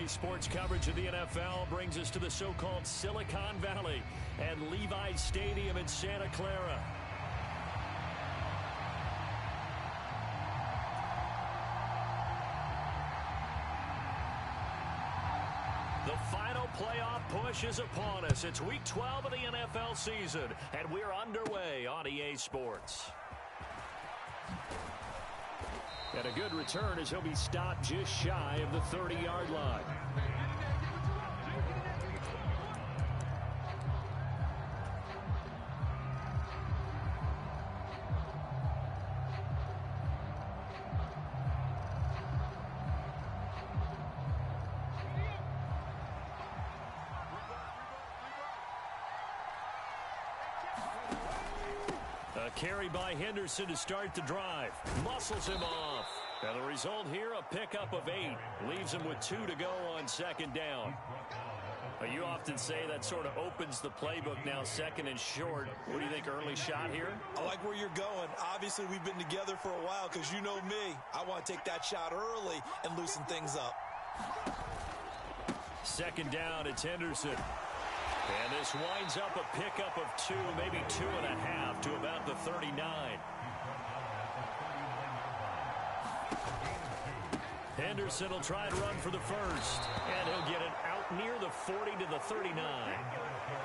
EA Sports coverage of the NFL brings us to the so-called Silicon Valley and Levi's Stadium in Santa Clara. The final playoff push is upon us. It's Week 12 of the NFL season, and we're underway on EA Sports. And a good return as he'll be stopped just shy of the 30-yard line. A carry by Henderson to start the drive. Muscles him off. And the result here, a pickup of 8. Leaves him with 2 to go on second down. You often say that sort of opens the playbook now, second and short. What do you think, early shot here? I like where you're going. Obviously, we've been together for a while because you know me. I want to take that shot early and loosen things up. Second down, it's Henderson. And this winds up a pickup of 2, maybe 2.5 to about the 39. Henderson will try to run for the first. And he'll get it out near the 40 to the 39.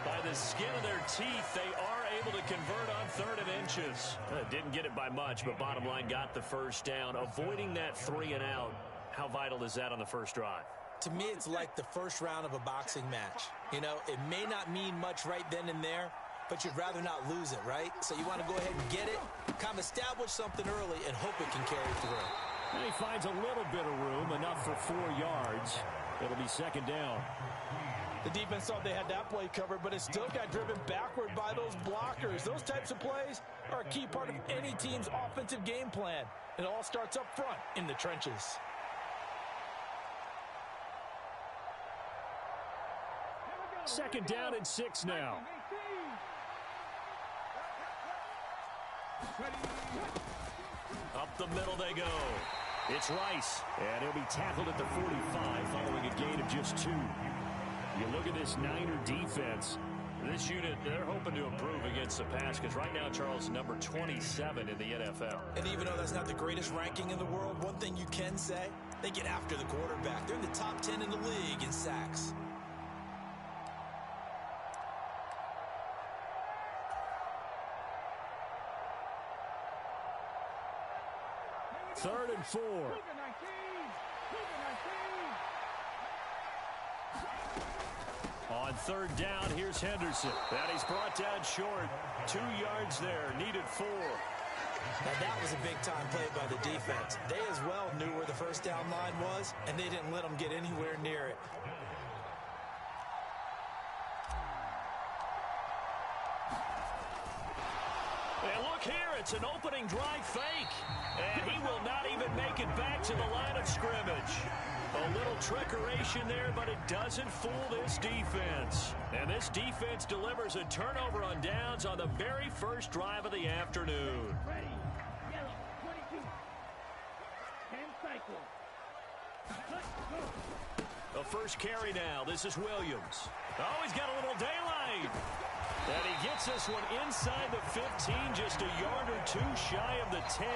By the skin of their teeth, they are able to convert on 3rd and inches. Didn't get it by much, but bottom line got the first down. Avoiding that 3 and out. How vital is that on the first drive? To me, it's like the first round of a boxing match. You know, it may not mean much right then and there, but you'd rather not lose it, right? So you want to go ahead and get it, kind of establish something early, and hope it can carry through. And he finds a little bit of room, enough for 4 yards. It'll be second down. The defense thought they had that play covered, but it still got driven backward by those blockers. Those types of plays are a key part of any team's offensive game plan. It all starts up front in the trenches. Second down and 6 now. Up the middle they go. It's Rice. And he'll be tackled at the 45 following a gain of just 2. You look at this Niner defense. This unit, they're hoping to improve against the pass because right now, Charles, number 27 in the NFL. And even though that's not the greatest ranking in the world, one thing you can say, they get after the quarterback. They're in the top 10 in the league in sacks. Third and 4. On third down, here's Henderson. And he's brought down short. 2 yards there, needed 4. Now that was a big-time play by the defense. They as well knew where the first down line was, and they didn't let them get anywhere near it. And look here, it's an opening drive fake. And he will not even make it back to the line of scrimmage. A little trickeration there, but it doesn't fool this defense. And this defense delivers a turnover on downs on the very first drive of the afternoon. Ready. Yellow, 22. 10 cycles. The first carry now. This is Williams. Oh, he's got a little daylight. And he gets this one inside the 15, just a yard or 2 shy of the 10.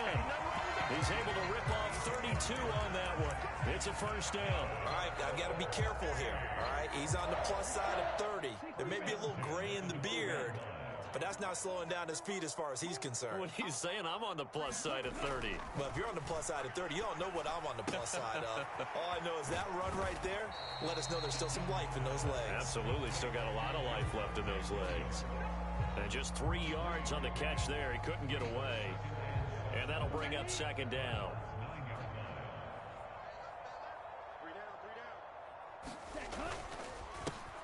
He's able to rip off 32 on that one. It's a first down. All right, I've got to be careful here. All right, he's on the plus side of 30. There may be a little gray in the beard, but that's not slowing down his feet as far as he's concerned. What he's saying, I'm on the plus side of 30. Well, if you're on the plus side of 30, you don't know what I'm on the plus side of. All I know is that run right there, let us know there's still some life in those legs. Absolutely, still got a lot of life left in those legs. And just 3 yards on the catch there. He couldn't get away. And that'll bring up second down.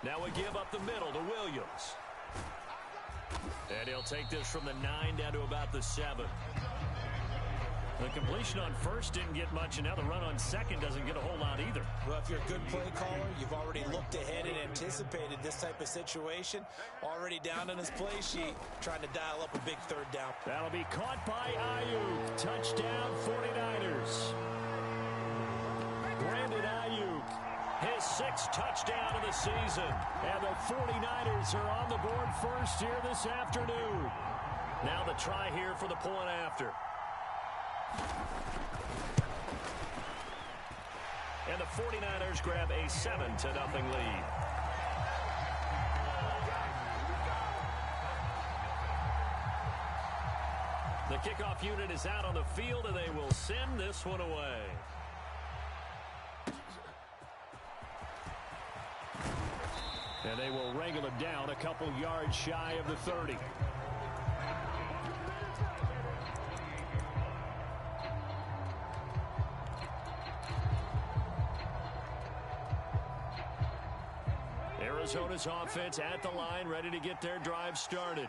Now we give up the middle to Williams. And he'll take this from the 9 down to about the 7. The completion on first didn't get much, and now the run on second doesn't get a whole lot either. Well, if you're a good play caller, you've already looked ahead and anticipated this type of situation. Already down on his play sheet, trying to dial up a big third down. That'll be caught by Ayuk. Touchdown, 49ers. Brandon Ayuk. his 6th touchdown of the season. And the 49ers are on the board first here this afternoon. Now the try here for the point after. And the 49ers grab a 7-0 lead. The kickoff unit is out on the field, and they will send this one away. And they will wrangle it down a couple yards shy of the 30. Arizona's offense at the line, ready to get their drive started.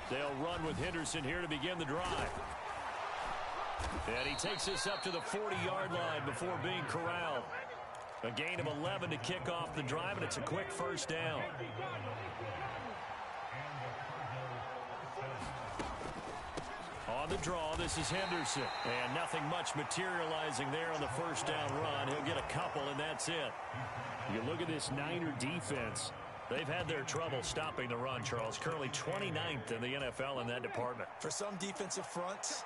They'll run with Henderson here to begin the drive. And he takes this up to the 40-yard line before being corralled. A gain of 11 to kick off the drive, and it's a quick first down. On the draw, this is Henderson. And nothing much materializing there on the first down run. He'll get a couple, and that's it. You look at this Niner defense. They've had their trouble stopping the run, Charles. Currently 29th in the NFL in that department. For some defensive fronts,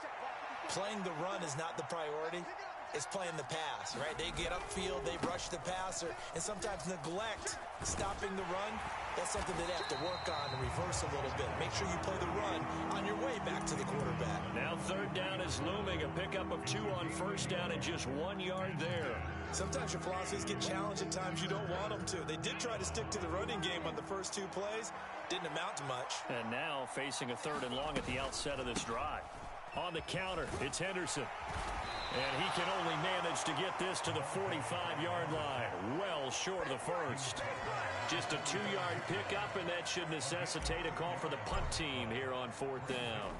playing the run is not the priority. It's playing the pass, right? They get upfield, they rush the passer, and sometimes neglect stopping the run. That's something they have to work on and reverse a little bit. Make sure you play the run on your way back to the quarterback. Now third down is looming. A pickup of 2 on first down and just 1 yard there. Sometimes your philosophies get challenged at times you don't want them to. They did try to stick to the running game on the first 2 plays. Didn't amount to much. And now facing a 3rd and long at the outset of this drive. On the counter, it's Henderson. And he can only manage to get this to the 45-yard line. Well short of the first. Just a 2-yard pickup, and that should necessitate a call for the punt team here on 4th down.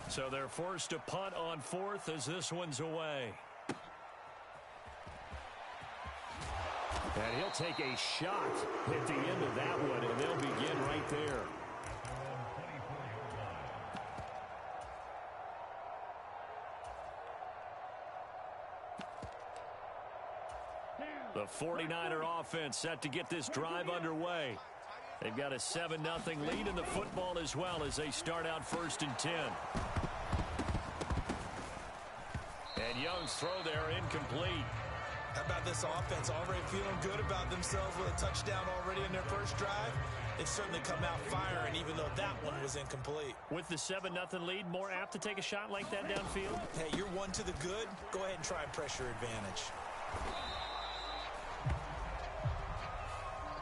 So they're forced to punt on 4th as this one's away. And he'll take a shot at the end of that one, and they'll begin right there. The 49er offense set to get this drive underway. They've got a 7-0 lead in the football as well as they start out 1st and 10. And Young's throw there incomplete. How about this offense already feeling good about themselves with a touchdown already in their first drive? They've certainly come out firing even though that one was incomplete. With the 7-0 lead, more apt to take a shot like that downfield? Hey, you're 1 to the good. Go ahead and try and press your advantage.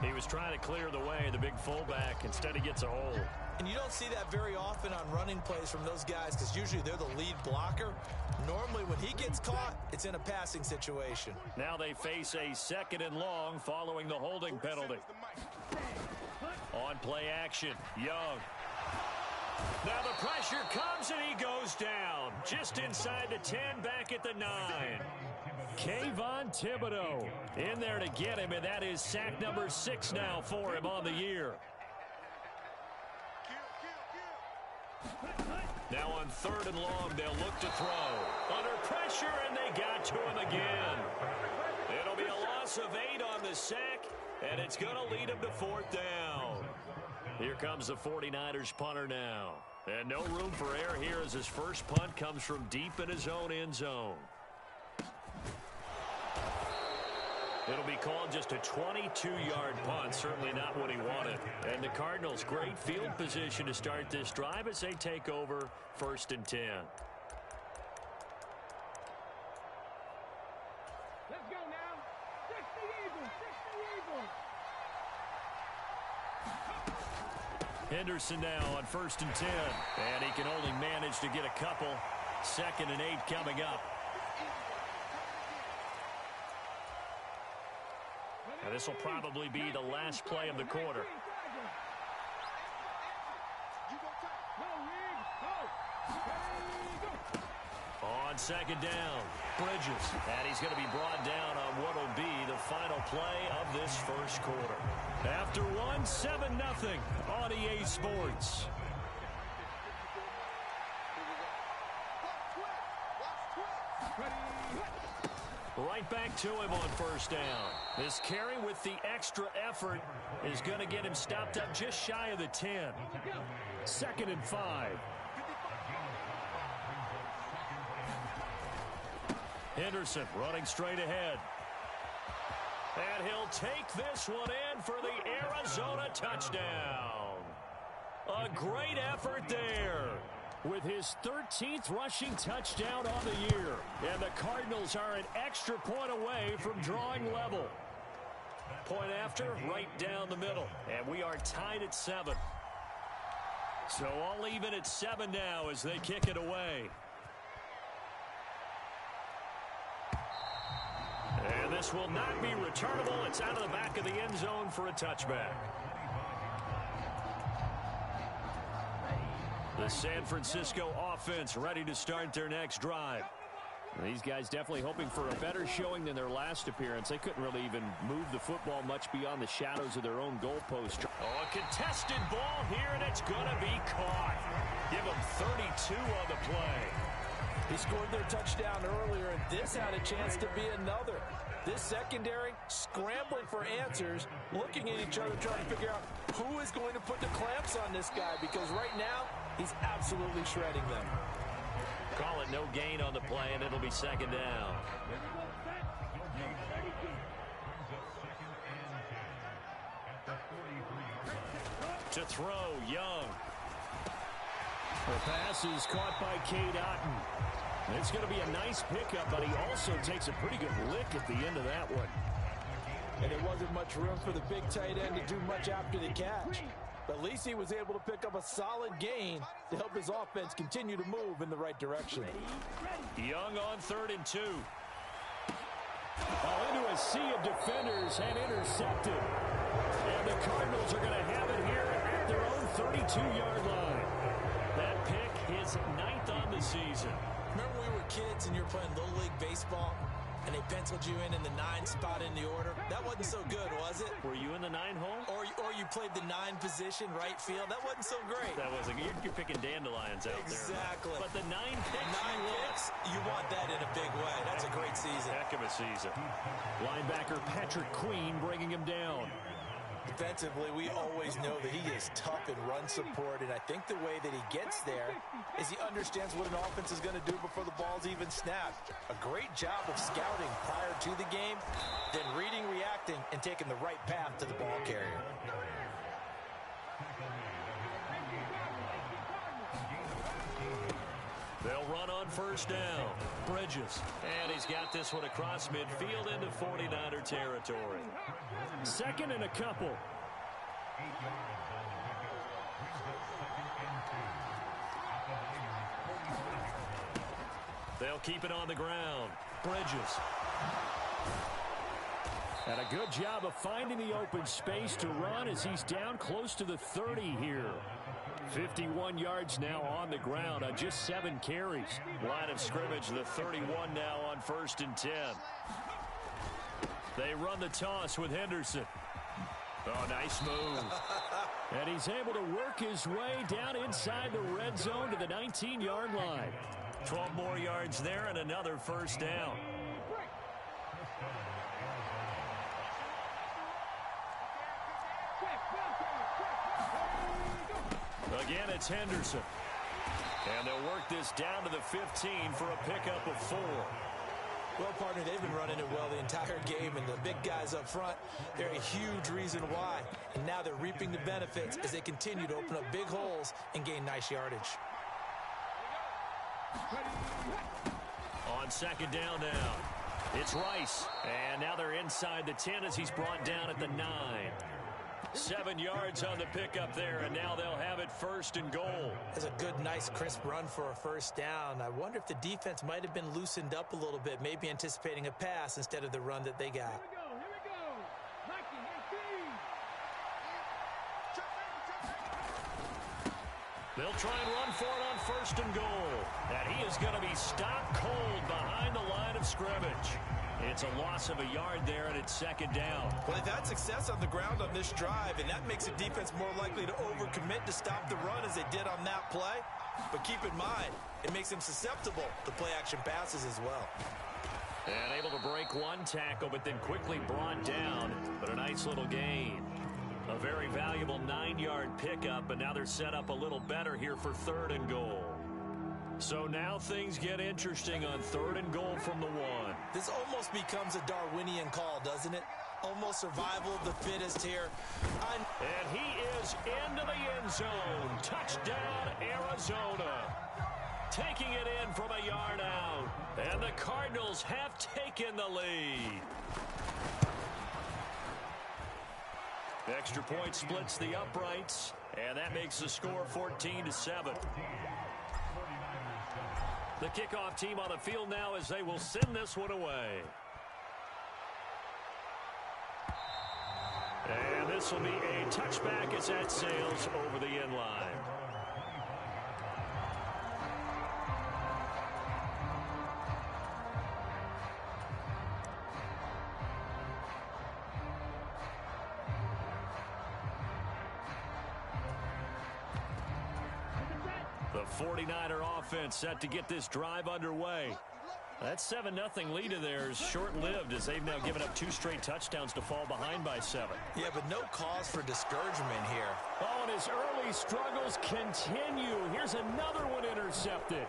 He was trying to clear the way, the big fullback. Instead, he gets a hold. And you don't see that very often on running plays from those guys because usually they're the lead blocker. Normally, when he gets caught, it's in a passing situation. Now they face a 2nd and long following the holding penalty. On play action, Young. Now the pressure comes and he goes down. Just inside the 10, back at the 9. Kayvon Thibodeau in there to get him, and that is sack number 6 now for him on the year. Now on 3rd and long, they'll look to throw. Under pressure, and they got to him again. It'll be a loss of 8 on the sack, and it's going to lead him to 4th down. Here comes the 49ers punter now. And no room for error here as his first punt comes from deep in his own end zone. It'll be called just a 22-yard punt, certainly not what he wanted. And the Cardinals, great field position to start this drive as they take over 1st and 10. Let's go now. 60 Eagles, 60 Eagles. Henderson now on 1st and 10. And he can only manage to get a couple. 2nd and 8 coming up. Now this will probably be the last play of the quarter. On 2nd down, Bridges. And he's going to be brought down on what will be the final play of this first quarter. After one, 7-0 on EA Sports. back to him on first down. This carry with the extra effort is going to get him stopped up just shy of the 10. 2nd and 5. Henderson running straight ahead. And he'll take this one in for the Arizona touchdown. A great effort there with his 13th rushing touchdown on the year. And the Cardinals are an extra point away from drawing level. Point after, right down the middle. And we are tied at 7. So all even at 7 now as they kick it away. And this will not be returnable. It's out of the back of the end zone for a touchback. The San Francisco offense ready to start their next drive. These guys definitely hoping for a better showing than their last appearance. They couldn't really even move the football much beyond the shadows of their own goalpost. Oh, a contested ball here, and it's going to be caught. Give them 32 on the play. He scored their touchdown earlier, and this had a chance to be another. This secondary scrambling for answers, looking at each other, trying to figure out who is going to put the clamps on this guy, because right now he's absolutely shredding them. Call it no gain on the play, and it'll be 2nd down. To throw, Young. The pass is caught by Cade Otton. It's going to be a nice pickup, but he also takes a pretty good lick at the end of that one. And there wasn't much room for the big tight end to do much after the catch. But at least he was able to pick up a solid gain to help his offense continue to move in the right direction. Young on 3rd and 2. Into a sea of defenders and intercepted. And the Cardinals are going to have it here at their own 32-yard line. That pick is 9th on the season. Remember when we were kids and you were playing Little League Baseball and they penciled you in the 9 spot in the order? That wasn't so good, was it? Were you in the 9 hole? Or you played the 9 position, right field? That wasn't so great. That wasn't. You're picking dandelions out there. Exactly. But the 9 picks. 9 picks, you want that in a big way. That's a great season. Heck of a season. Linebacker Patrick Queen bringing him down. Defensively, we always know that he is tough in run support, and I think the way that he gets there is he understands what an offense is going to do before the ball's even snapped. A great job of scouting prior to the game, then reading, reacting, and taking the right path to the ball carrier. They'll run on 1st down. Bridges. And he's got this one across midfield into 49er territory. 2nd and a couple. They'll keep it on the ground. Bridges. And a good job of finding the open space to run as he's down close to the 30 here. 51 yards now on the ground on just 7 carries. Line of scrimmage, the 31 now on 1st and 10. They run the toss with Henderson. Oh, nice move. And he's able to work his way down inside the red zone to the 19-yard line. 12 more yards there and another 1st down. Again, it's Henderson. And they'll work this down to the 15 for a pickup of 4. Well, partner, they've been running it well the entire game, and the big guys up front, they're a huge reason why. And now they're reaping the benefits as they continue to open up big holes and gain nice yardage. On 2nd down now, it's Rice. And now they're inside the 10 as he's brought down at the 9. 7 yards on the pickup there, and now they'll have it 1st and goal. That's a good, nice, crisp run for a 1st down. I wonder if the defense might have been loosened up a little bit, maybe anticipating a pass instead of the run that they got. Here we go. Nike, They'll try and run for it on 1st and goal. And he is going to be stopped cold behind the line of scrimmage. It's a loss of a yard there, and it's 2nd down. Well, they've had success on the ground on this drive, and that makes the defense more likely to overcommit to stop the run as they did on that play. But keep in mind, it makes them susceptible to play-action passes as well. And able to break one tackle, but then quickly brought down. But a nice little gain. A very valuable 9-yard pickup, and now they're set up a little better here for 3rd and goal. So now things get interesting on 3rd and goal from the 1. This almost becomes a Darwinian call, doesn't it? Almost survival of the fittest here. And he is into the end zone. Touchdown, Arizona. Taking it in from a yard out. And the Cardinals have taken the lead. Extra point splits the uprights, and that makes the score 14-7. The kickoff team on the field now as they will send this one away. And this will be a touchback as that sails over the end line. The 49er offense set to get this drive underway. That 7-0 lead of theirs short-lived as they've now given up 2 straight touchdowns to fall behind by 7. Yeah, but no cause for discouragement here. Oh, and his early struggles continue. Here's another one intercepted.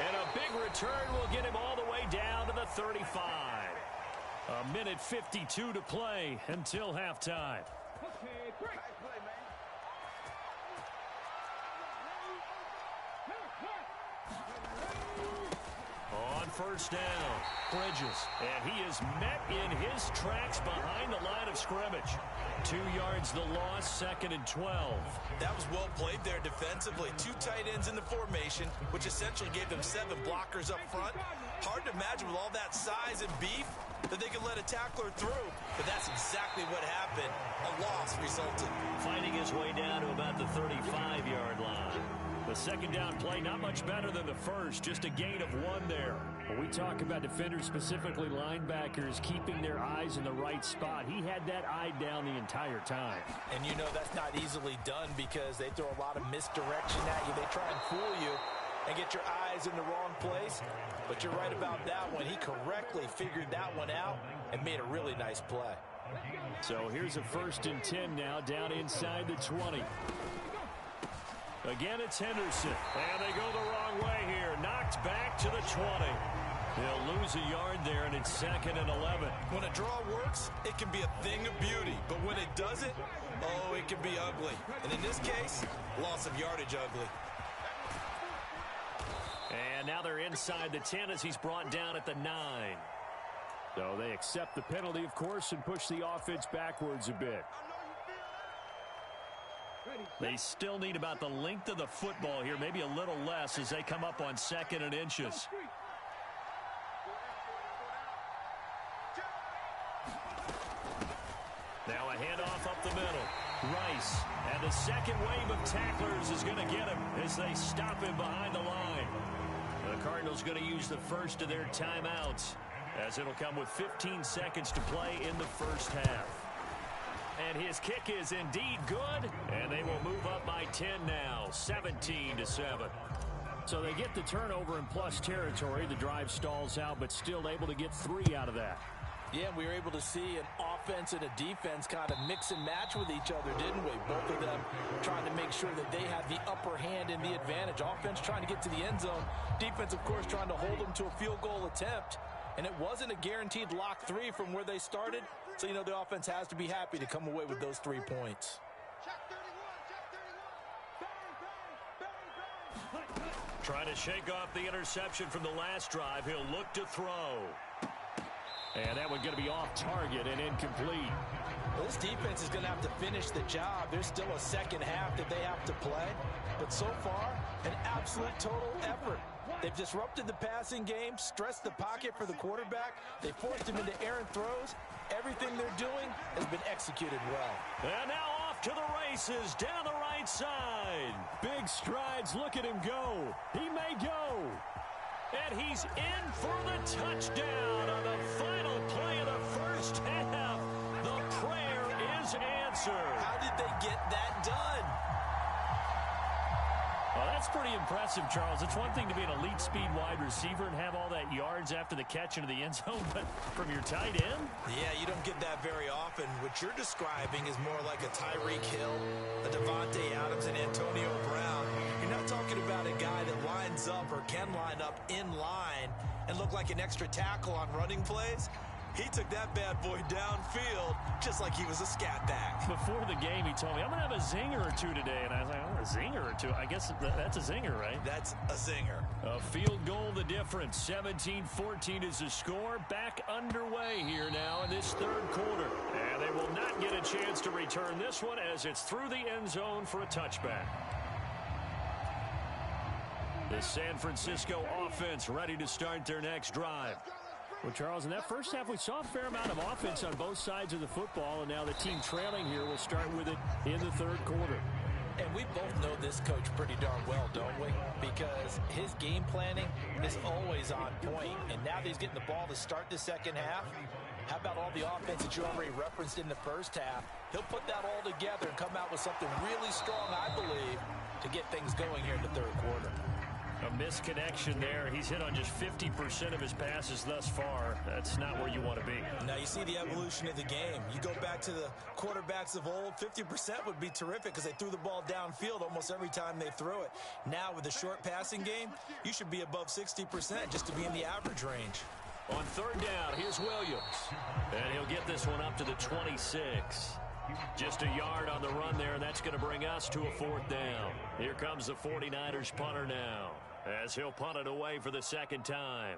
And a big return will get him all the way down to the 35. A minute 52 to play until halftime. Okay, break. On first down, Bridges. And he is met in his tracks behind the line of scrimmage. 2 yards the loss, 2nd and 12. That was well played there defensively. 2 tight ends in the formation, which essentially gave them 7 blockers up front. Hard to imagine with all that size and beef that they could let a tackler through. But that's exactly what happened. A loss resulted. Fighting his way down to about the 35-yard line. The second down play, not much better than the first, just a gain of 1 there. When we talk about defenders, specifically linebackers, keeping their eyes in the right spot, he had that eye down the entire time. And you know that's not easily done because they throw a lot of misdirection at you. They try and fool you and get your eyes in the wrong place. But you're right about that one. He correctly figured that one out and made a really nice play. So here's a 1st and 10 now, down inside the 20. Again, it's Henderson. And they go the wrong way here. Knocked back to the 20. They'll lose a yard there, and it's 2nd and 11. When a draw works, it can be a thing of beauty. But when it doesn't, oh, it can be ugly. And in this case, loss of yardage ugly. And now they're inside the 10 as he's brought down at the 9. So they accept the penalty, of course, and push the offense backwards a bit. They still need about the length of the football here, maybe a little less as they come up on 2nd and inches. Now a handoff up the middle. Rice. And the second wave of tacklers is going to get him as they stop him behind the line. The Cardinals going to use the first of their timeouts as it'll come with 15 seconds to play in the first half. And his kick is indeed good, and they will move up by 10 now, 17-7. So they get the turnover in plus territory. The drive stalls out, but still able to get 3 out of that. Yeah, we were able to see an offense and a defense kind of mix and match with each other, didn't we? Both of them trying to make sure that they had the upper hand and the advantage. Offense trying to get to the end zone. Defense, of course, trying to hold them to a field goal attempt. And it wasn't a guaranteed lock 3 from where they started. So, you know, the offense has to be happy to come away with those 3 points. Trying to shake off the interception from the last drive. He'll look to throw. And that one going to be off target and incomplete. Well, this defense is going to have to finish the job. There's still a second half that they have to play. But so far, an absolute total effort. They've disrupted the passing game, stressed the pocket for the quarterback. They forced him into errant throws. Everything they're doing has been executed well. And now off to the races down the right side. Big strides. Look at him go. He may go. And he's in for the touchdown on the final play of the first half. The prayer is answered. How did they get that done? Well, that's pretty impressive, Charles. It's one thing to be an elite speed wide receiver and have all that yards after the catch into the end zone, but from your tight end? Yeah, you don't get that very often. What you're describing is more like a Tyreek Hill, a Devontae Adams, and Antonio Brown. You're not talking about a guy that lines up or can line up in line and look like an extra tackle on running plays. He took that bad boy downfield just like he was a scat back. Before the game, he told me, I'm going to have a zinger or two today. And I was like, oh, a zinger or two? I guess that's a zinger, right? That's a zinger. A field goal the difference. 17-14 is the score. Back underway here now in this third quarter. And they will not get a chance to return this one as it's through the end zone for a touchback. The San Francisco offense ready to start their next drive. Well, Charles, in that first half, we saw a fair amount of offense on both sides of the football, and now the team trailing here will start with it in the third quarter. And we both know this coach pretty darn well, don't we? Because his game planning is always on point, and now that he's getting the ball to start the second half, how about all the offense that you already referenced in the first half? He'll put that all together and come out with something really strong, I believe, to get things going here in the third quarter. A misconnection there. He's hit on just 50% of his passes thus far. That's not where you want to be. Now you see the evolution of the game. You go back to the quarterbacks of old, 50% would be terrific because they threw the ball downfield almost every time they threw it. Now with the short passing game, you should be above 60% just to be in the average range. On third down, here's Williams. And he'll get this one up to the 26. Just a yard on the run there, and that's going to bring us to a fourth down. Here comes the 49ers punter now, as he'll punt it away for the second time.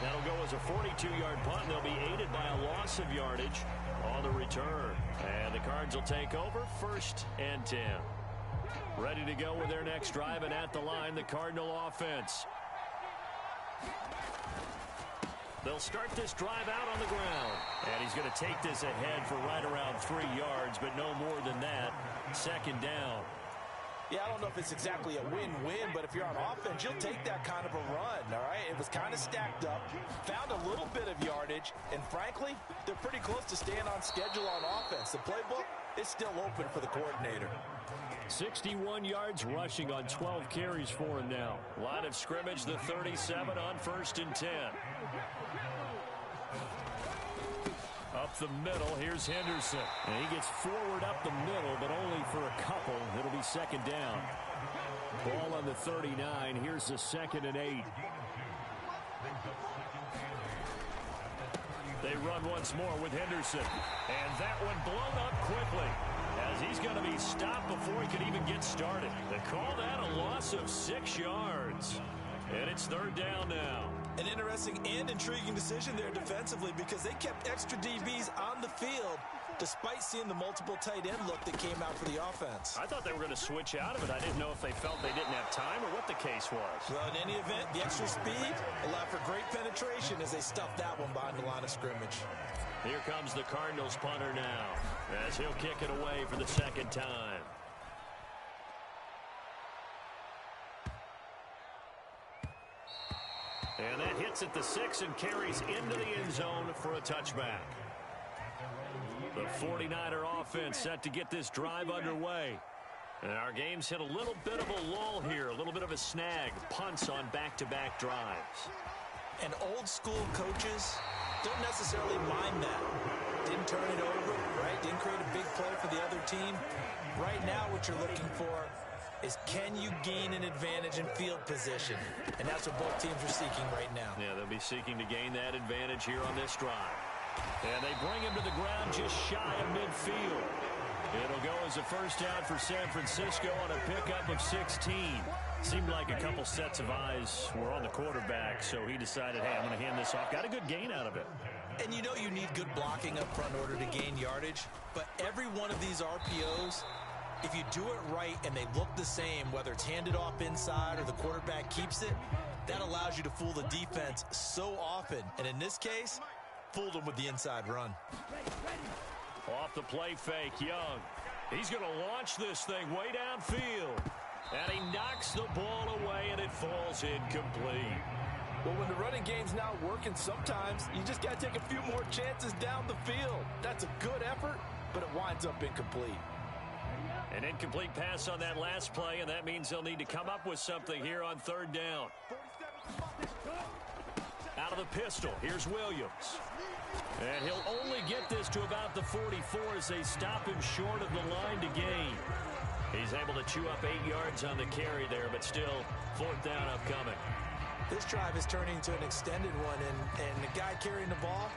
That'll go as a 42-yard punt. They'll be aided by a loss of yardage on the return. And the Cards will take over, 1st and 10. Ready to go with their next drive, and at the line, the Cardinal offense. They'll start this drive out on the ground. And he's going to take this ahead for right around 3 yards, but no more than that. Second down. Yeah, I don't know if it's exactly a win-win, but if you're on offense, you'll take that kind of a run, all right? It was kind of stacked up, found a little bit of yardage, and frankly, they're pretty close to staying on schedule on offense. The playbook is still open for the coordinator. 61 yards rushing on 12 carries for him now. Line of scrimmage, the 37 on 1st and 10. Up the middle, here's Henderson. And he gets forward up the middle, but only for a couple. It'll be second down. Ball on the 39. Here's the 2nd and 8. They run once more with Henderson. And that one blown up quickly, as he's going to be stopped before he could even get started. They call that a loss of 6 yards. And it's third down now. An interesting and intriguing decision there defensively, because they kept extra DBs on the field despite seeing the multiple tight end look that came out for the offense. I thought they were going to switch out of it. I didn't know if they felt they didn't have time or what the case was. Well, in any event, the extra speed allowed for great penetration as they stuffed that one behind the line of scrimmage. Here comes the Cardinals punter now, as he'll kick it away for the second time. And that hits at the 6 and carries into the end zone for a touchback. The 49er offense set to get this drive underway. And our game's hit a little bit of a lull here, a little bit of a snag. Punts on back-to-back drives. And old school coaches don't necessarily mind that. Didn't turn it over, right? Didn't create a big play for the other team. Right now what you're looking for is, can you gain an advantage in field position? And that's what both teams are seeking right now. Yeah, they'll be seeking to gain that advantage here on this drive. And they bring him to the ground just shy of midfield. It'll go as a first down for San Francisco on a pickup of 16. Seemed like a couple sets of eyes were on the quarterback, so he decided, hey, I'm going to hand this off. Got a good gain out of it. And you know you need good blocking up front in order to gain yardage. But every one of these RPOs, if you do it right and they look the same, whether it's handed off inside or the quarterback keeps it, that allows you to fool the defense so often. And in this case, fooled them with the inside run. Off the play fake, Young. He's going to launch this thing way downfield. And he knocks the ball away, and it falls incomplete. Well, when the running game's not working, sometimes you just got to take a few more chances down the field. That's a good effort, but it winds up incomplete. An incomplete pass on that last play, and that means they'll need to come up with something here on third down. Out of the pistol, here's Williams. And he'll only get this to about the 44 as they stop him short of the line to gain. He's able to chew up 8 yards on the carry there, but still fourth down upcoming. This drive is turning into an extended one, and the guy carrying the ball,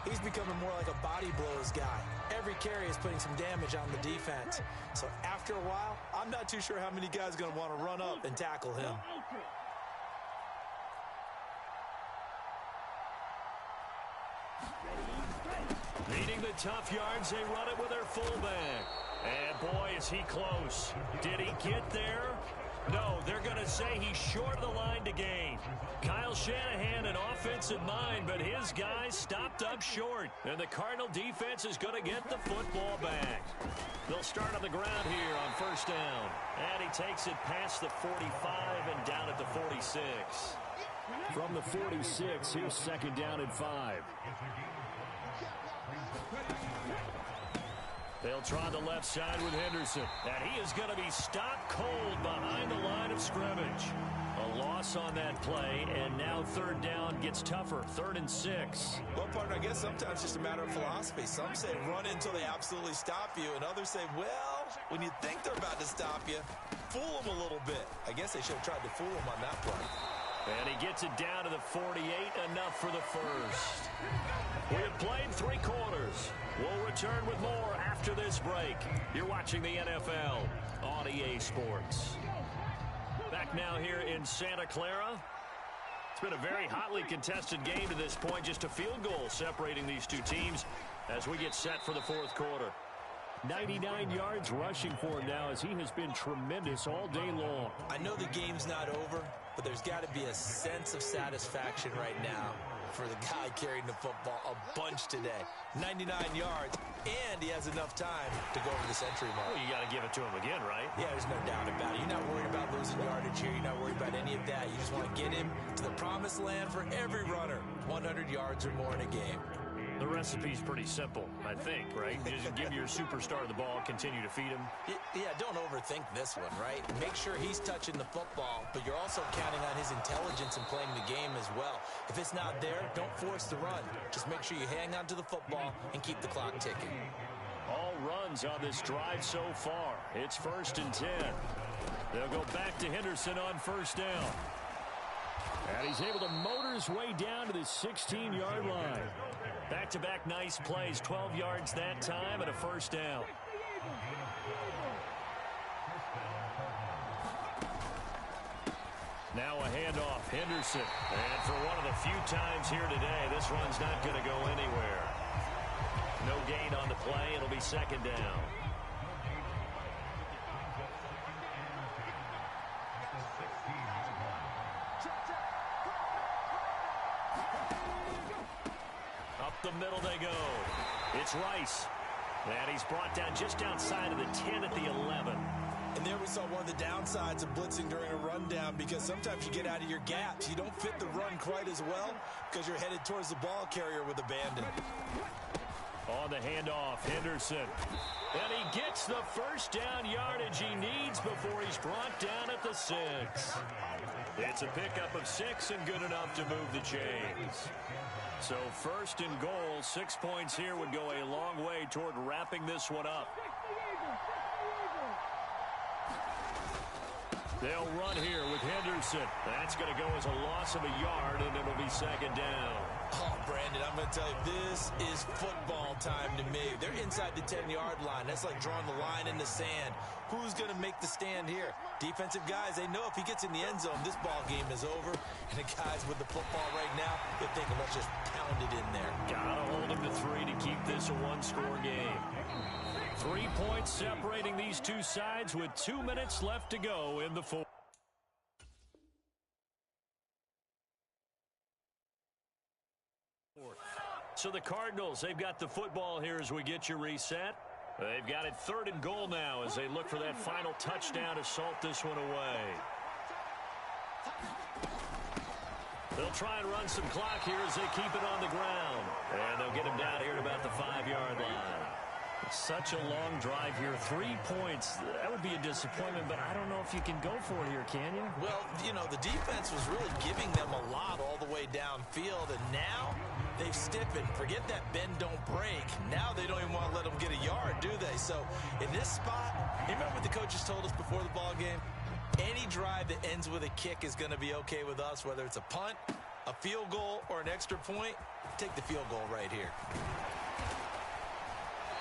he's becoming more like a body blows guy. Every carry is putting some damage on the defense. So after a while, I'm not too sure how many guys are going to want to run up and tackle him. Needing the tough yards, they run it with their fullback. And boy, is he close. Did he get there? No, they're going to say he's short of the line to gain. Kyle Shanahan, an offensive mind, but his guys stopped up short. And the Cardinal defense is going to get the football back. They'll start on the ground here on first down. And he takes it past the 45 and down at the 46. From the 46, here's second down and 5. They'll try the left side with Henderson. And he is going to be stopped cold behind the line of scrimmage. A loss on that play, and now third down gets tougher. 3rd and 6. Well, partner, I guess sometimes it's just a matter of philosophy. Some say run until they absolutely stop you, and others say, well, when you think they're about to stop you, fool them a little bit. I guess they should have tried to fool them on that play. And he gets it down to the 48, enough for the first. We have played 3 quarters. We'll return with more after this break. You're watching the NFL on EA Sports. Back now here in Santa Clara. It's been a very hotly contested game to this point. Just a field goal separating these two teams as we get set for the 4th quarter. 99 yards rushing for him now as he has been tremendous all day long. I know the game's not over, but there's got to be a sense of satisfaction right now for the guy carrying the football a bunch today. 99 yards, and he has enough time to go over the century mark. Well, you got to give it to him again, right? Yeah, there's no doubt about it. You're not worried about losing yardage here. You're not worried about any of that. You just want to get him to the promised land for every runner. 100 yards or more in a game. The recipe's pretty simple, I think, right? Just give your superstar the ball, continue to feed him. Yeah, don't overthink this one, right? Make sure he's touching the football, but you're also counting on his intelligence in playing the game as well. If it's not there, don't force the run. Just make sure you hang on to the football and keep the clock ticking. All runs on this drive so far. It's 1st and 10. They'll go back to Henderson on first down. And he's able to motor his way down to the 16-yard line. Back-to-back nice plays, 12 yards that time and a first down. Now a handoff, Henderson. And for one of the few times here today, this run's not going to go anywhere. No gain on the play. It'll be second down. Up the middle they go. It's Rice. And he's brought down just outside of the 10 at the 11. And there we saw one of the downsides of blitzing during a rundown, because sometimes you get out of your gaps. You don't fit the run quite as well because you're headed towards the ball carrier with abandon. On the handoff, Henderson. And he gets the first down yardage he needs before he's brought down at the 6. It's a pickup of 6 and good enough to move the chains. So 1st and goal, 6 points here would go a long way toward wrapping this one up. They'll run here with Henderson. That's going to go as a loss of a yard, and it'll be second down. Oh, Brandon, I'm going to tell you, this is football time to me. They're inside the 10-yard line. That's like drawing the line in the sand. Who's going to make the stand here? Defensive guys, they know if he gets in the end zone, this ball game is over. And the guys with the football right now, they're thinking, let's just pound it in there. Gotta hold him to 3 to keep this a one-score game. 3 points separating these two sides with 2 minutes left to go in the 4th. So the Cardinals, they've got the football here as we get you reset. They've got it 3rd and goal now as they look for that final touchdown to salt this one away. They'll try and run some clock here as they keep it on the ground. And they'll get him down here at about the 5-yard line. Such a long drive here. 3 points. That would be a disappointment, but I don't know if you can go for it here, can you? Well, you know, the defense was really giving them a lot all the way downfield, and now they've stiffened. Forget that bend, don't break. Now they don't even want to let them get a yard, do they? So in this spot, you remember what the coaches told us before the ball game? Any drive that ends with a kick is going to be okay with us, whether it's a punt, a field goal, or an extra point. Take the field goal right here.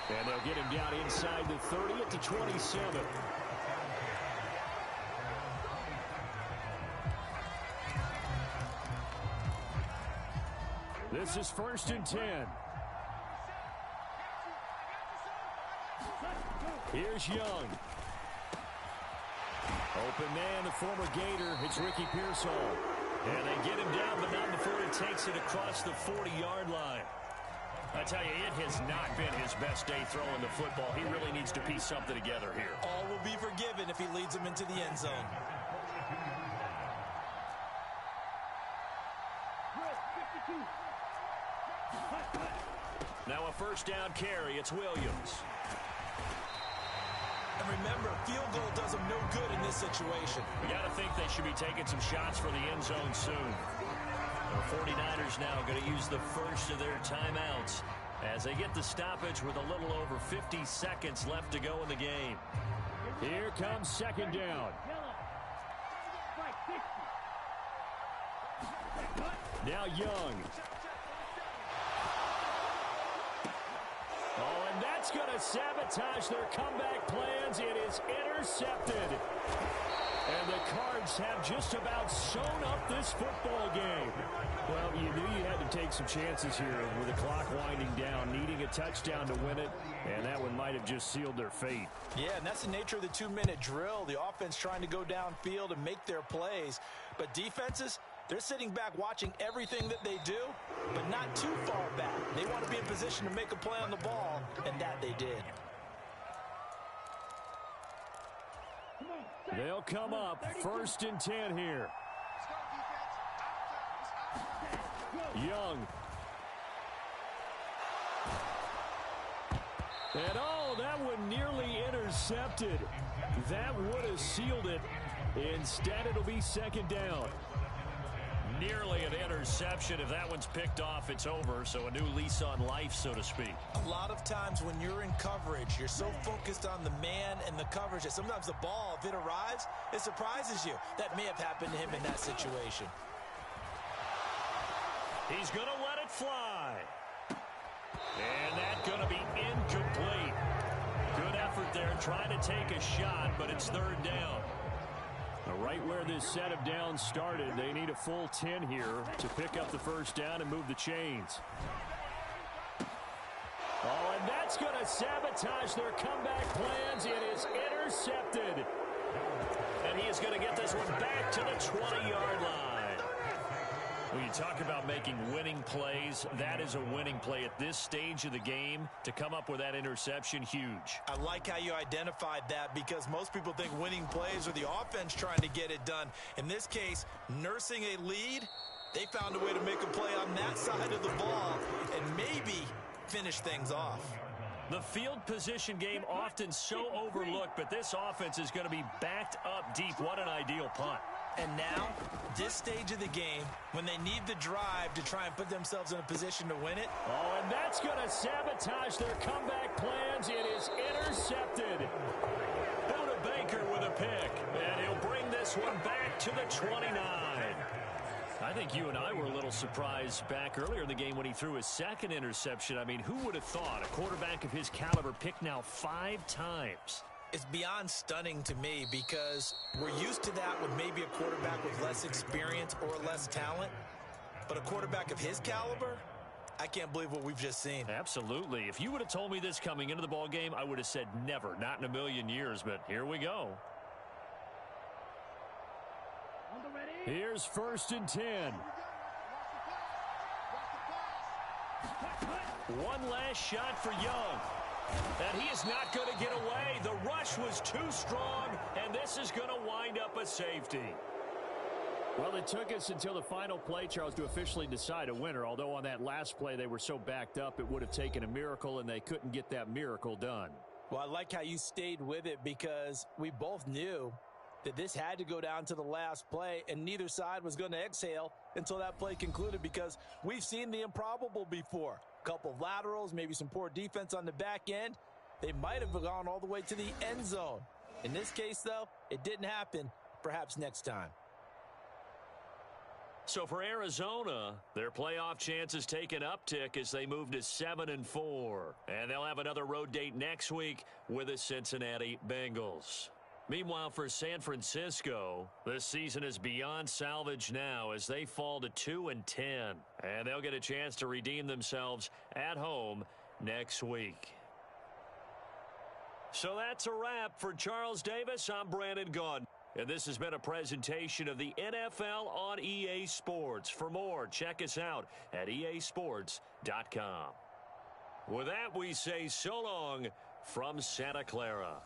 And they'll get him down inside the 30 at the 27. This is 1st and 10. Here's Young. Open man, the former Gator. It's Ricky Pearsall. And they get him down, but not before he takes it across the 40-yard line. I tell you, it has not been his best day throwing the football. He really needs to piece something together here. All will be forgiven if he leads them into the end zone. Now a 1st down carry. It's Williams. And remember, field goal does them no good in this situation. You got to think they should be taking some shots for the end zone soon. The 49ers now going to use the first of their timeouts as they get the stoppage with a little over 50 seconds left to go in the game. Here comes 2nd down. Now Young. Oh, and that's going to sabotage their comeback plans. It is intercepted. And the Cards have just about sewn up this football game. Well, you knew you had to take some chances here with the clock winding down, needing a touchdown to win it, and that one might have just sealed their fate. Yeah, and that's the nature of the 2-minute drill. The offense trying to go downfield and make their plays. But defenses, they're sitting back watching everything that they do, but not too far back. They want to be in position to make a play on the ball, and that they did. They'll come up 1st and 10 here. Young. And oh, that one nearly intercepted. That would have sealed it. Instead, it'll be 2nd down. Nearly an interception. If that one's picked off, it's over. So a new lease on life, so to speak. A lot of times when you're in coverage, you're so focused on the man and the coverage that sometimes the ball, if it arrives, it surprises you. That may have happened to him in that situation. He's going to let it fly. And that's going to be incomplete. Good effort there trying to take a shot, but it's 3rd down. Right where this set of downs started, they need a full 10 here to pick up the 1st down and move the chains. Oh, and that's going to sabotage their comeback plans. It is intercepted. And he is going to get this one back to the 20-yard line. When you talk about making winning plays, that is a winning play at this stage of the game. To come up with that interception, huge. I like how you identified that because most people think winning plays are the offense trying to get it done. In this case, nursing a lead, they found a way to make a play on that side of the ball and maybe finish things off. The field position game often so overlooked, but this offense is going to be backed up deep. What an ideal punt. And now, this stage of the game, when they need the drive to try and put themselves in a position to win it. Oh, and that's going to sabotage their comeback plans. It is intercepted. Buda Baker with a pick, and he'll bring this one back to the 29. I think you and I were a little surprised back earlier in the game when he threw his 2nd interception. I mean, who would have thought a quarterback of his caliber picked now 5 times? It's beyond stunning to me because we're used to that with maybe a quarterback with less experience or less talent. But a quarterback of his caliber, I can't believe what we've just seen. Absolutely. If you would have told me this coming into the ball game, I would have said never, not in a million years. But here we go. Here's 1st and 10. One last shot for Young. And he is not going to get away. The rush was too strong, and this is going to wind up a safety. Well, it took us until the final play, Charles, to officially decide a winner, although on that last play they were so backed up it would have taken a miracle, and they couldn't get that miracle done. Well, I like how you stayed with it because we both knew that this had to go down to the last play, and neither side was going to exhale until that play concluded because we've seen the improbable before. A couple of laterals, maybe some poor defense on the back end. They might have gone all the way to the end zone. In this case, though, it didn't happen. Perhaps next time. So for Arizona, their playoff chances take an uptick as they move to 7-4. And they'll have another road date next week with the Cincinnati Bengals. Meanwhile, for San Francisco, this season is beyond salvage now as they fall to 2-10. And they'll get a chance to redeem themselves at home next week. So that's a wrap. For Charles Davis, I'm Brandon Gaudin. And this has been a presentation of the NFL on EA Sports. For more, check us out at easports.com. With that, we say so long from Santa Clara.